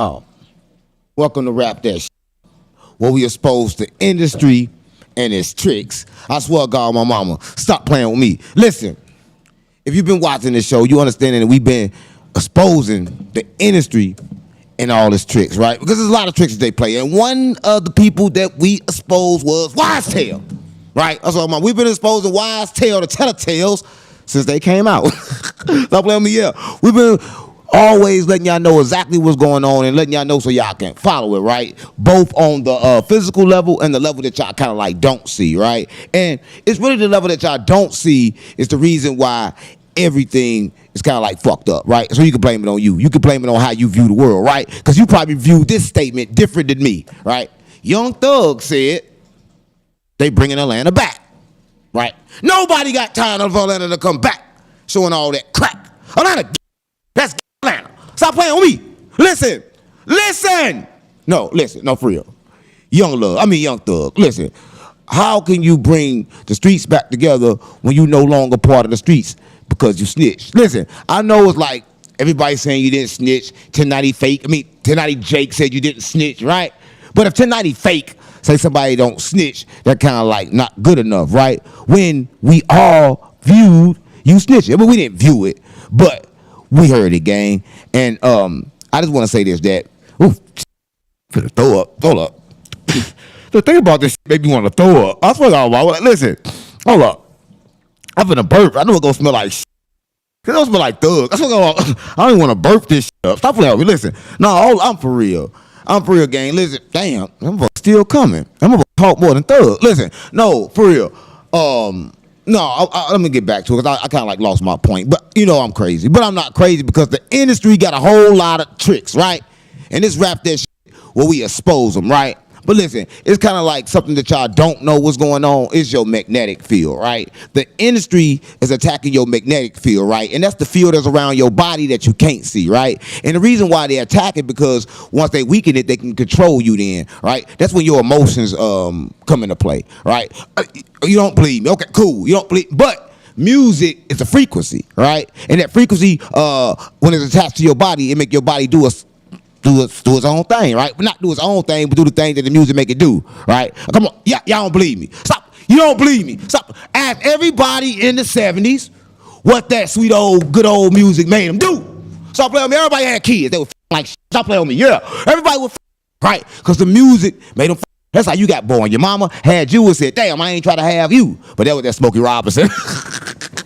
Oh, welcome to Rap That Shit, where we expose the industry and its tricks. I swear to God, my mama, stop playing with me. Listen, if you've been watching this show, you understand that we've been exposing the industry and all its tricks, right? Because there's a lot of tricks that they play. And one of the people that we exposed was YSL, right? That's what I'm on. We've been exposing YSL, the Telltales, since they came out. Stop playing with me, yeah. We've been always letting y'all know exactly what's going on and letting y'all know so y'all can follow it, right? Both on the physical level and the level that y'all kind of like don't see, right? And it's really the level that y'all don't see is the reason why everything is kind of like fucked up, right? So you can blame it on you. You can blame it on how you view the world, right? Because you probably view this statement different than me, right? Young Thug said they bringing Atlanta back, right? Nobody got time for Atlanta to come back showing all that crap. Atlanta, that's Atlanta. Stop playing with me. Listen. No, for real. Young Thug. Listen, how can you bring the streets back together when you no longer part of the streets because you snitched? Listen, I know it's like everybody saying you didn't snitch. 1090 fake. 1090 Jake said you didn't snitch, right? But if 1090 fake say somebody don't snitch, that kind of like not good enough, right? When we all viewed you snitching, but we didn't view it, but we heard it, gang. And I just want to say this, that, throw up, hold up. The thing about this made me want to throw up. I swear to God, listen, hold up. I'm finna burp. I know it's gonna smell like shit. Cause it don't smell like Thug. I don't even want to burp this shit up. Stop playing with me. Listen, no, I'm for real. Gang. Listen, damn, I'm still coming. I'm gonna talk more than Thug. Listen, no, for real. Let me get back to it because I kind of like lost my point. But you know I'm crazy. But I'm not crazy because the industry got a whole lot of tricks, right? And this Rap That Shit where we expose them, right? But listen, it's kind of like something that y'all don't know what's going on is your magnetic field, right? The industry is attacking your magnetic field, right? And that's the field that's around your body that you can't see, right? And the reason why they attack it because once they weaken it, they can control you then, right? That's when your emotions come into play, right? You don't believe me. Okay, cool. You don't believe, but music is a frequency, right? And that frequency, when it's attached to your body, it make your body do its own thing, right? But not do its own thing, but do the thing that the music make it do, right? Come on, y'all don't believe me. Stop. You don't believe me. Stop. Ask everybody in the 70s what that sweet old, good old music made them do. Stop playing with me. Everybody had kids. They were like, stop playing with me. Yeah. Everybody was right? Because the music made them. That's how you got born. Your mama had you and said, damn, I ain't try to have you. But that was that Smokey Robinson.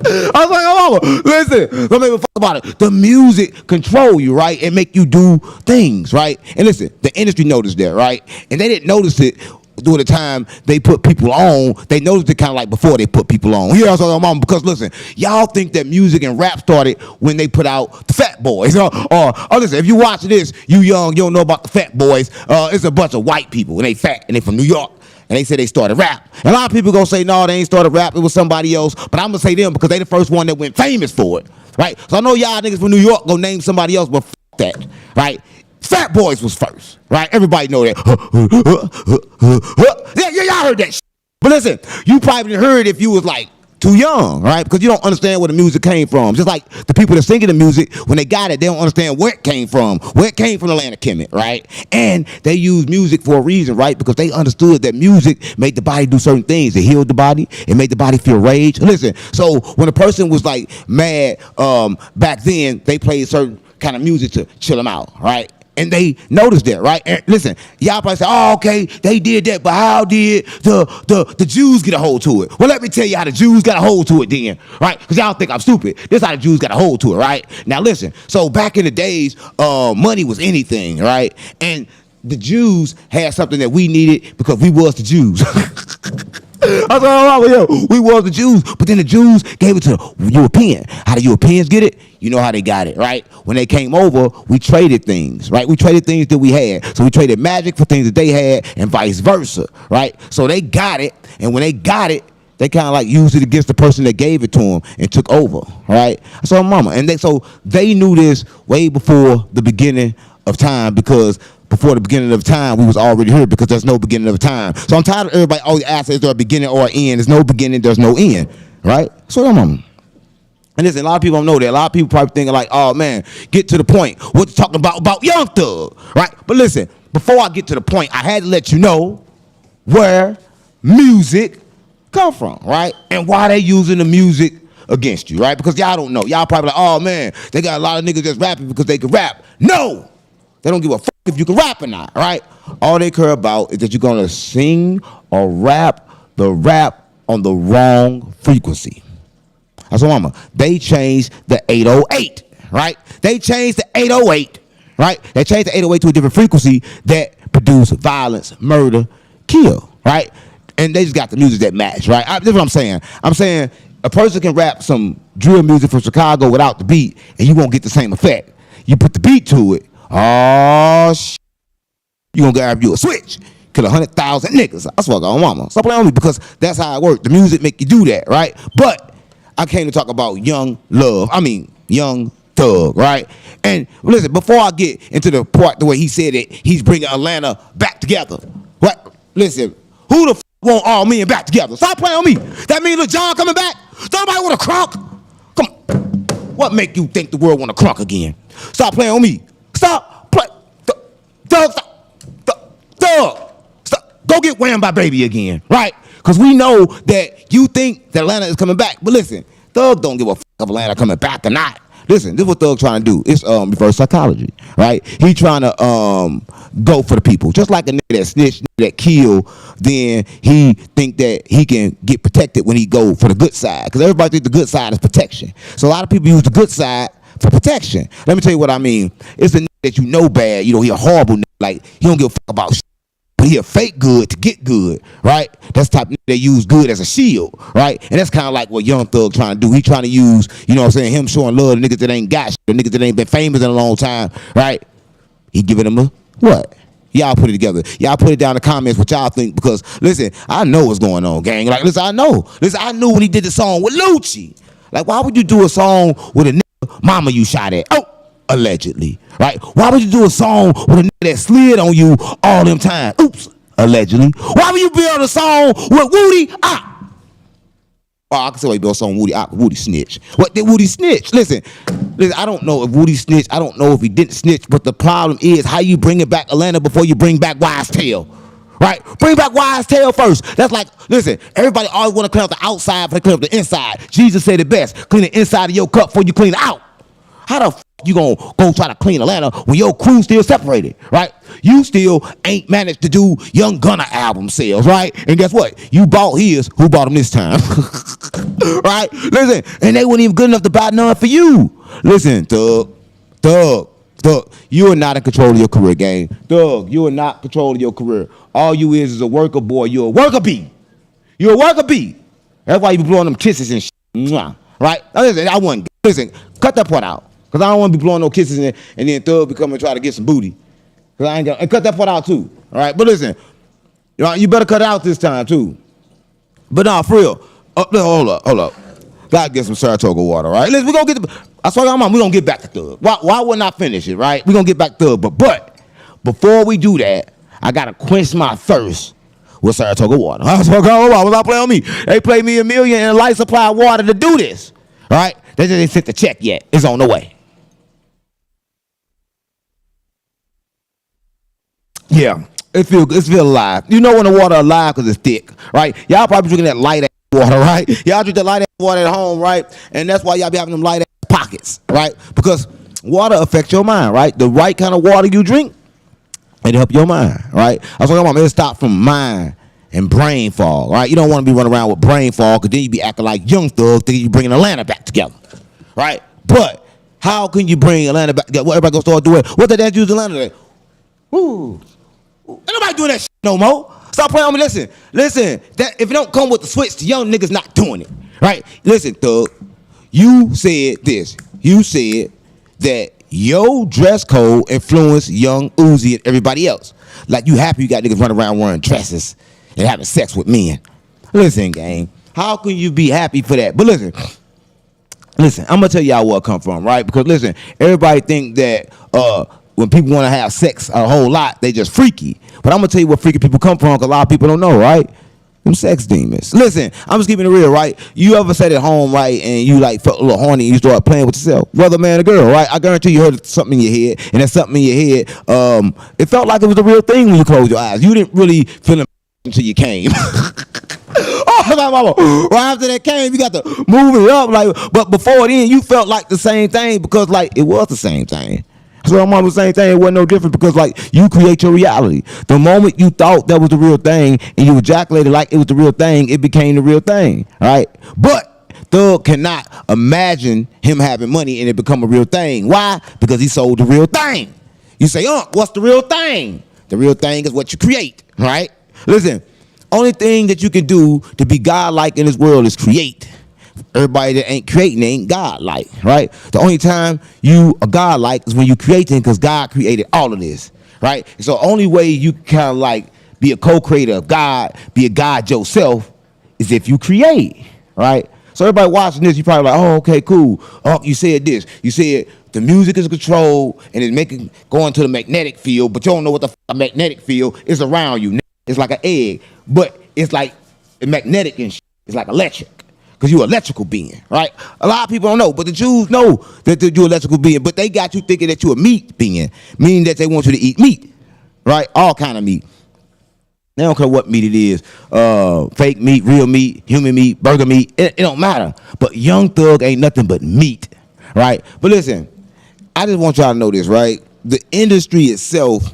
I was like, oh, mama, listen, don't make me fuck about it. The music control you, right? And make you do things, right? And listen, the industry noticed that, right? And they didn't notice it during the time they put people on. They noticed it kind of like before they put people on. You know what I'm saying, mama? Because listen, y'all think that music and rap started when they put out the Fat Boys. Or listen, if you watch this, you young, you don't know about the Fat Boys. It's a bunch of white people and they fat and they from New York. And they say they started rap. And a lot of people gonna say, no, they ain't started rap. It was somebody else. But I'm gonna say them because they the first one that went famous for it, right? So I know y'all niggas from New York gonna name somebody else, but fuck that, right? Fat Boys was first, right? Everybody know that. Yeah, y'all heard that shit. But listen, you probably heard it if you was like too young, right? Because you don't understand where the music came from. Just like the people that singing the music, when they got it, they don't understand where it came from. Where it came from, Atlanta Kemet, right? And they use music for a reason, right? Because they understood that music made the body do certain things. It healed the body. It made the body feel rage. Listen, so when a person was like mad back then, they played certain kind of music to chill them out, right? And they noticed that, right? And listen, y'all probably say, oh, okay, they did that, but how did the Jews get a hold to it? Well, let me tell you how the Jews got a hold to it then, right? Because y'all think I'm stupid. This is how the Jews got a hold to it, right? Now listen, so back in the days, money was anything, right? And the Jews had something that we needed because we was the Jews. I was like, oh, we was the Jews, but then the Jews gave it to the European. How the Europeans get it? You know how they got it, right? When they came over, we traded things, right? We traded things that we had. So we traded magic for things that they had and vice versa, right? So they got it, and when they got it, they kind of like used it against the person that gave it to them and took over, right? So mama, and so they knew this way before the beginning of time because before the beginning of time, we was already here because there's no beginning of time. So I'm tired of everybody always asking, is there a beginning or an end? There's no beginning, there's no end, right? So I'm And listen, a lot of people don't know that. A lot of people probably thinking like, oh man, get to the point. What you talking about Young Thug, right? But listen, before I get to the point, I had to let you know where music come from, right? And why they using the music against you, right? Because y'all don't know. Y'all probably like, oh man, they got a lot of niggas just rapping because they can rap. No, they don't give a fuck if you can rap or not, right? All they care about is that you're gonna sing or rap the rap on the wrong frequency. That's what mama. They changed the 808, right? They changed the 808, right? They changed the 808 to a different frequency that produce violence, murder, kill, right? And they just got the music that match, right? That's what I'm saying. I'm saying a person can rap some drill music from Chicago without the beat, and you won't get the same effect. You put the beat to it, oh shit, you gonna grab you a switch. Kill 100,000 niggas. I swear to God, mama. Stop playing on me because that's how it works. The music make you do that, right? But I came to talk about Young Thug, right? And listen, before I get into the part the way he said it, he's bringing Atlanta back together. What? Listen, who the want all men back together? Stop playing on me. That mean Lil Jon coming back? Somebody want to crunk? Come on. What make you think the world want to crunk again? Stop playing on me. Stop play. Thug, stop. Thug. Go get whammed by Baby again, right? Because we know that you think that Atlanta is coming back. But listen, Thug don't give a fuck if Atlanta coming back or not. Listen, this is what Thug trying to do. It's reverse psychology, right? He trying to go for the people. Just like a nigga that snitch, that kill, then he think that he can get protected when he go for the good side. Because everybody think the good side is protection. So a lot of people use the good side for protection. Let me tell you what I mean. It's a nigga that you know bad. You know, he a horrible nigga. Like, he don't give a fuck about shit. But he a fake good to get good, right? That's the type of nigga that use good as a shield, right? And that's kind of like what Young Thug trying to do. He trying to use, you know what I'm saying, him showing love to niggas that ain't got shit, the niggas that ain't been famous in a long time, right? He giving them a what? Y'all put it together. Y'all put it down in the comments what y'all think, because listen, I know what's going on, gang. Like, listen, I know. Listen, I knew when he did the song with Lucci. Like, why would you do a song with a nigga mama you shot at? Oh, allegedly, right? Why would you do a song with a nigga that slid on you all them time? Oops, allegedly. Why would you build a song with Woody? Oh, I can say why you built a song with Woody. Woody snitch. What did Woody snitch? Listen, I don't know if Woody snitched. I don't know if he didn't snitch. But the problem is how you bring it back Atlanta before you bring back YSL. Right? Bring back YSL first. That's like, listen, everybody always want to clean up the outside before they clean up the inside. Jesus said it best. Clean the inside of your cup before you clean it out. How the f you gonna go try to clean Atlanta when your crew still separated, right? You still ain't managed to do Young Gunna album sales, right? And guess what? You bought his. Who bought him this time? Right? Listen, and they weren't even good enough to buy none for you. Listen, Thug, you are not in control of your career, gang. Thug, you are not in control of your career. All you is a worker boy. You're a worker bee. You're a worker bee. That's why you be blowing them kisses and shit. Right? Now, listen, cut that part out. Because I don't want to be blowing no kisses and then Thug be coming and try to get some booty. Because I ain't gonna, and cut that part out too. All right? But listen, you better cut it out this time too. But nah, for real. Hold up. Gotta get some Saratoga water, right? Listen, we're gonna get I swear to God, we're gonna get back to Thug. Why wouldn't I finish it, right? We're gonna get back to Thug. But before we do that, I gotta quench my thirst with Saratoga water. I swear to God, was I playing on me? They paid me $1 million in light supply of water to do this. Right? They just ain't sent the check yet. It's on the way. Yeah, it feel alive. You know when the water alive because it's thick, right? Y'all probably drinking that light ass water, right? Y'all drink that light ass water at home, right? And that's why y'all be having them light ass pockets, right? Because water affects your mind, right? The right kind of water you drink, it help your mind, right? I was talking about, man, stop from mind and brain fog, right? You don't want to be running around with brain fog because then you be acting like Young Thug, thinking you bringing Atlanta back together, right? But how can you bring Atlanta back together? What everybody gonna start doing? What did that use Atlanta today? Ooh. Ain't nobody doing that shit no more. Stop playing on me. Listen. That if it don't come with the switch, the young niggas not doing it, right? Listen, Thug. You said this. You said that your dress code influenced Young Uzi and everybody else. Like you happy you got niggas running around wearing dresses and having sex with men. Listen, gang. How can you be happy for that? But listen. I'm gonna tell y'all where it come from, right? Because listen, everybody think that when people want to have sex a whole lot, they just freaky. But I'm gonna tell you where freaky people come from, because a lot of people don't know, right? Them sex demons. Listen, I'm just keeping it real, right? You ever sat at home, right, and you like felt a little horny and you start playing with yourself, whether man or girl, right? I guarantee you heard something in your head, and that something in your head, it felt like it was a real thing when you closed your eyes. You didn't really feel it until you came. Oh, my mama. Right after that came, you got to move it up, like. But before then, you felt like the same thing because, like, it was the same thing. So my mom was the same thing. It wasn't no different because, like, you create your reality. The moment you thought that was the real thing and you ejaculated like it was the real thing, it became the real thing, right? But Thug cannot imagine him having money and it become a real thing. Why? Because he sold the real thing. You say, what's the real thing? The real thing is what you create, right? Listen, only thing that you can do to be godlike in this world is create. Everybody that ain't creating ain't godlike, right? The only time you are godlike is when you creating, because God created all of this, right? So only way you kind of like be a co-creator of God, be a God yourself, is if you create, right? So everybody watching this, you probably like, oh, okay, cool. Oh, you said this. You said the music is controlled and it's going to the magnetic field, but you don't know what the magnetic field is around you. It's like an egg, but it's like magnetic and shit. It's like electric. Because you're an electrical being, right? A lot of people don't know, but the Jews know that you're an electrical being, but they got you thinking that you're a meat being, meaning that they want you to eat meat, right? All kind of meat. They don't care what meat it is, fake meat, real meat, human meat, burger meat, it don't matter. But Young Thug ain't nothing but meat, right? But listen, I just want y'all to know this, right? The industry itself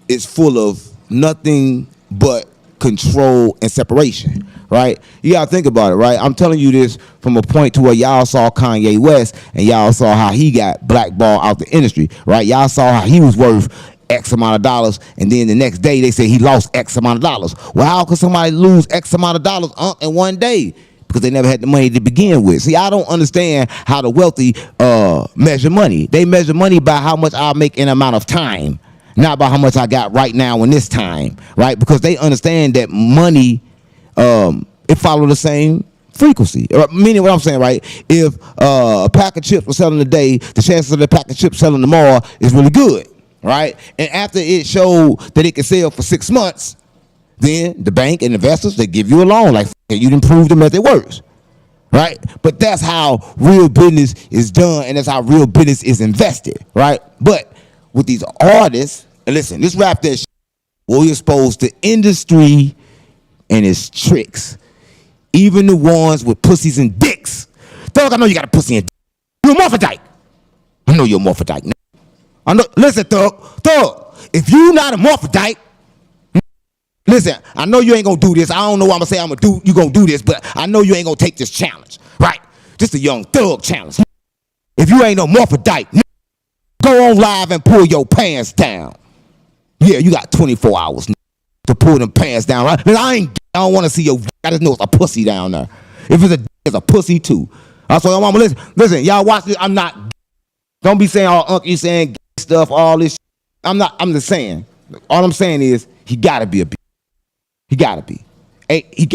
is full of nothing but control and separation, right? You gotta think about it, right? I'm telling you this from a point to where y'all saw Kanye West and y'all saw how he got blackballed out the industry, right? Y'all saw how he was worth X amount of dollars, and then the next day they say he lost X amount of dollars. Well, how could somebody lose X amount of dollars in one day? Because they never had the money to begin with. See, I don't understand how the wealthy measure money. They measure money by how much I'll make in an amount of time, not by how much I got right now in this time, right? Because they understand that money, it follows the same frequency. Meaning what I'm saying, right? If a pack of chips was selling today, the chances of the pack of chips selling tomorrow is really good, right? And after it showed that it could sell for 6 months, then the bank and investors, they give you a loan. Like, you didn't prove them that it works, right? But that's how real business is done, and that's how real business is invested, right? But with these artists, and listen, this rap that shit will expose the industry and its tricks. Even the ones with pussies and dicks. Thug, I know you got a pussy and dick. You're a morphodite. I know you're a morphodite. I know. Listen, Thug, if you not a morphodite, listen, I know you ain't gonna do this. I don't know what I'm gonna say you gonna do this, but I know you ain't gonna take this challenge, right? Just a Young Thug challenge. If you ain't no morphodite, go on live and pull your pants down. Yeah, you got 24 hours to pull them pants down, right? I don't want to see your. I just know it's a pussy down there. If it's a pussy too. So, mama, listen, y'all watch this. I'm not. Don't be saying, Uncle, you saying gay stuff, all this. I'm not. I'm just saying. All I'm saying is he gotta be a bitch. He gotta be. Hey, he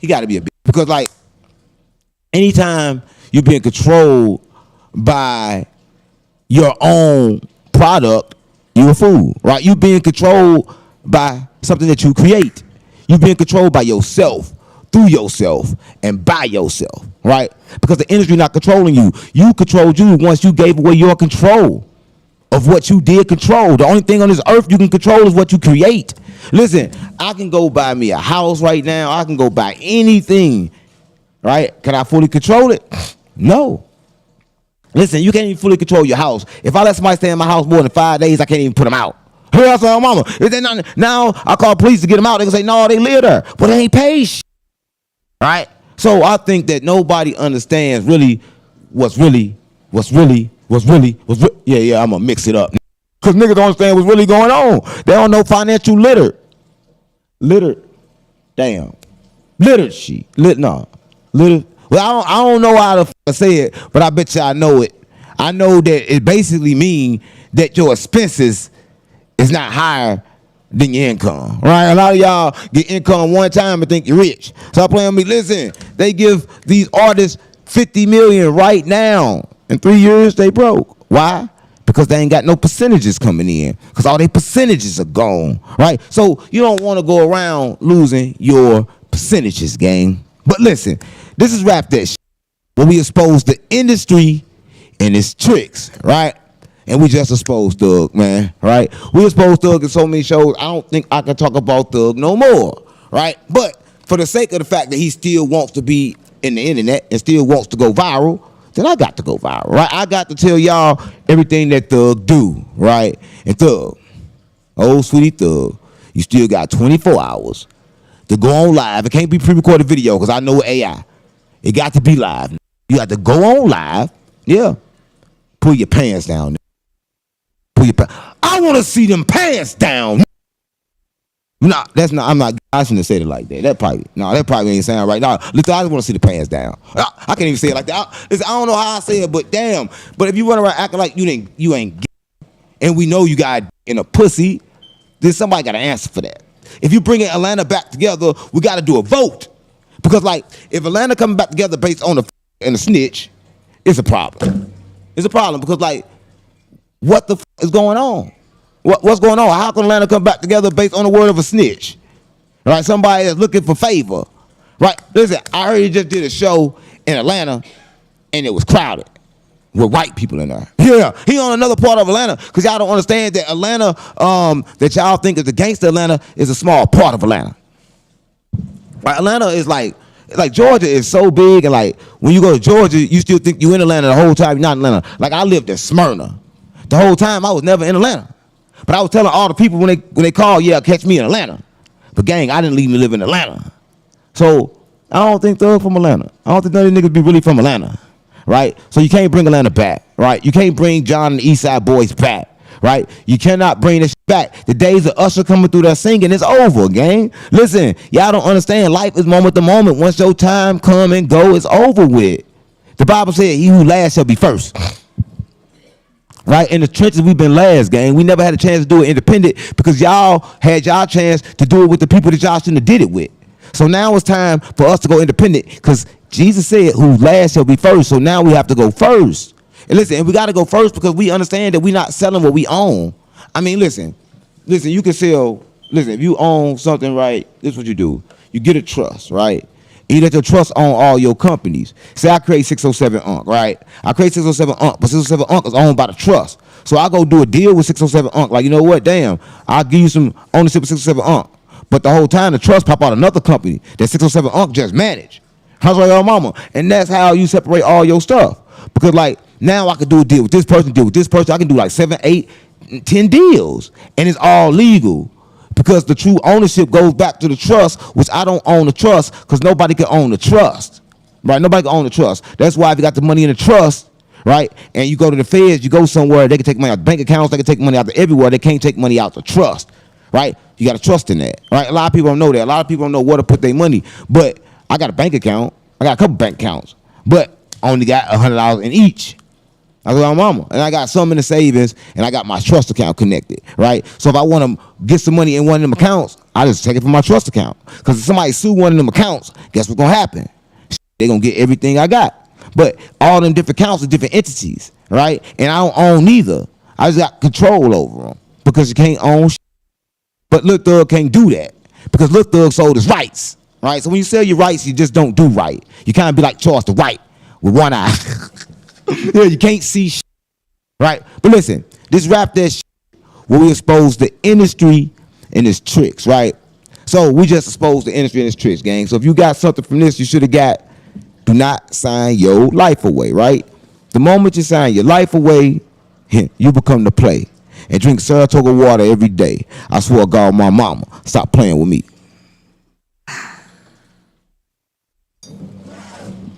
gotta be a bitch because, like, anytime you're being controlled by your own product, you're a fool, right? You're being controlled by something that you create. You're being controlled by yourself, through yourself, and by yourself, right? Because the industry not controlling you. You controlled you once you gave away your control of what you did control. The only thing on this earth you can control is what you create. Listen, I can go buy me a house right now. I can go buy anything, right? Can I fully control it? No. Listen, you can't even fully control your house. If I let somebody stay in my house more than 5 days, I can't even put them out. That's my mama. If they not, now I call police to get them out. They can say, no, they live there. But they ain't paid shit. Right? So I think that nobody understands really what's really. Yeah, I'm going to mix it up. Because niggas don't understand what's really going on. They don't know financial literacy. Well, I don't know how to say it, but I bet you I know it. I know that it basically means that your expenses is not higher than your income, right? A lot of y'all get income one time and think you're rich. Stop playing with me. Listen, they give these artists $50 million right now. In 3 years, they broke. Why? because they ain't got no percentages coming in because all their percentages are gone, right? So you don't want to go around losing your percentages, gang. But listen, this is Rap That Shit, where we expose the industry and its tricks, right? And we just exposed Thug, man, right? We exposed Thug in so many shows, I don't think I can talk about Thug no more, right? But for the sake of the fact that he still wants to be in the internet and still wants to go viral, then I got to go viral, right? I got to tell y'all everything that Thug do, right? And Thug, old sweetie Thug, you still got 24 hours to go on live. It can't be pre-recorded video because I know AI. It got to be live. You got to go on live, yeah. Pull your pants down. Pull your pants. I want to see them pants down. No, that's not. I'm not. I shouldn't have said it like that. That probably ain't sound right. No, listen, I just want to see the pants down. I can't even say it like that. Listen, I don't know how I say it, but damn. But if you run around acting like you ain't gay, and we know you got in a pussy, then somebody got to answer for that. If you bringing Atlanta back together, we got to do a vote because, like, if Atlanta coming back together based on a snitch, it's a problem. It's a problem because, like, what the is going on? What's going on? How can Atlanta come back together based on the word of a snitch? Right? Somebody that's looking for favor. Right? Listen, I heard he just did a show in Atlanta and it was crowded with white people in there. Yeah, he on another part of Atlanta because y'all don't understand that Atlanta, that y'all think is the gangster Atlanta, is a small part of Atlanta. Right? Atlanta is like Georgia is so big, and like when you go to Georgia, you still think you in Atlanta the whole time. You're not in Atlanta. Like I lived in Smyrna. The whole time I was never in Atlanta. But I was telling all the people when they call, yeah, catch me in Atlanta. But gang, I didn't leave me live in Atlanta. So I don't think Thug from Atlanta. I don't think none of these niggas be really from Atlanta. Right? So you can't bring Atlanta back. Right? You can't bring John and the East Side Boys back. Right? You cannot bring this back. The days of Usher coming through there singing, it's over, gang. Listen, y'all don't understand. Life is moment to moment. Once your time come and go, it's over with. The Bible said, he who last shall be first. Right? In the trenches, we've been last, gang. We never had a chance to do it independent because y'all had y'all chance to do it with the people that y'all shouldn't have did it with. So now it's time for us to go independent because Jesus said, who last shall be first. So now we have to go first. And listen, and we got to go first because we understand that we're not selling what we own. I mean, listen, you can sell, if you own something, right, this is what you do. You get a trust, right? You let your trust own all your companies. Say I create 607 Unc, right? I create 607 Unc, but 607 Unc is owned by the trust. So I go do a deal with 607 Unc. Like, you know what? Damn, I'll give you some ownership of 607 Unc. But the whole time the trust pop out another company that 607 Unc just manage. How's my mama? And that's how you separate all your stuff. Because like now I could do a deal with this person, deal with this person. I can do like 7, 8, 10 deals, and it's all legal. Because the true ownership goes back to the trust, which I don't own the trust because nobody can own the trust, right? Nobody can own the trust. That's why if you got the money in the trust, right, and you go to the feds, you go somewhere, they can take money out of bank accounts, they can take money out of everywhere. They can't take money out the trust, right? You got to trust in that, right? A lot of people don't know that. A lot of people don't know where to put their money. But I got a bank account. I got a couple bank accounts, but I only got $100 in each. I go to my mama, and I got some in the savings, and I got my trust account connected, right? So if I want to get some money in one of them accounts, I just take it from my trust account. Because if somebody sue one of them accounts, guess what's going to happen? They're going to get everything I got. But all them different accounts are different entities, right? And I don't own neither. I just got control over them because you can't own shit. But Lil Thug can't do that because Lil Thug sold his rights, right? So when you sell your rights, you just don't do right. You kind of be like Charles the White with one eye. Yeah, you can't see shit, right? But listen, this Rap That Shit where we expose the industry and its tricks, right? So we just exposed the industry and its tricks, gang. So if you got something from this, you should have got, do not sign your life away, right? The moment you sign your life away, you become the play. And drink Saratoga water every day. I swear to God, my mama, stop playing with me.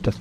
Das